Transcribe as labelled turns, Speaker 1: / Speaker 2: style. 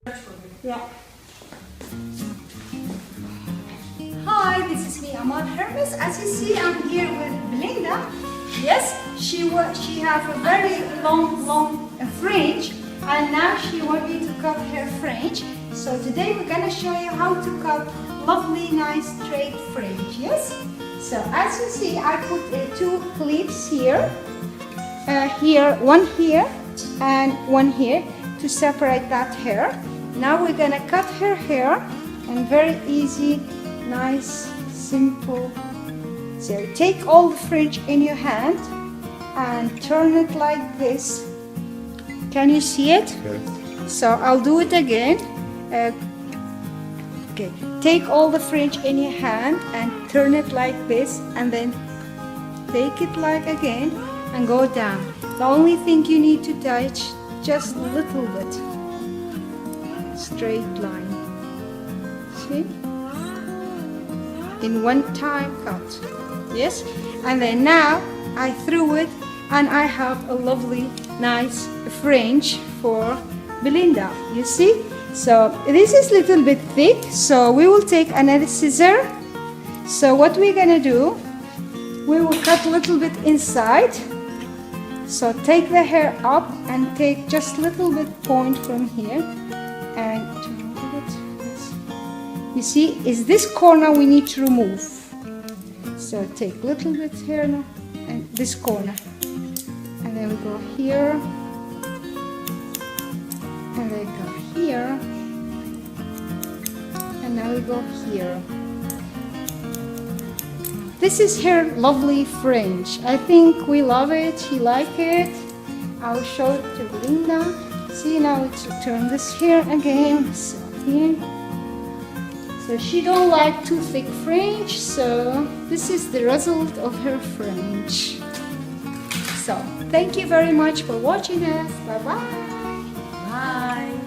Speaker 1: Yeah. Hi, this is me, Amar Hermes. As you see, I'm here with Belinda. Yes, she have a very long fringe, and now she want me to cut her fringe. So today we're gonna show you how to cut lovely, nice straight fringe. Yes. So as you see, I put two clips here, one here, and one here to separate that hair. Now we're gonna cut her hair, and very easy, nice, simple. So take all the fringe in your hand and turn it like this. Can you see it?
Speaker 2: Yes.
Speaker 1: So I'll do it again. Okay, take all the fringe in your hand and turn it like this, and then take it like again and go down. The only thing you need to touch, just a little bit, straight line. See? In one time cut. Yes? And then now I threw it, and I have a lovely, nice fringe for Belinda. You see? So this is a little bit thick, so we will take another scissor. So what we're gonna do, we will cut a little bit inside. So take the hair up and take just a little bit point from here and you see, is this corner we need to remove. So take a little bit here now and this corner, and then we go here, and then go here, and now we go here. This is her lovely fringe. I think we love it, she like it. I'll show it to Belinda. See, now to turn this here again. So here. So she don't like too thick fringe, so this is the result of her fringe. So thank you very much for watching us. Bye-bye.
Speaker 3: Bye.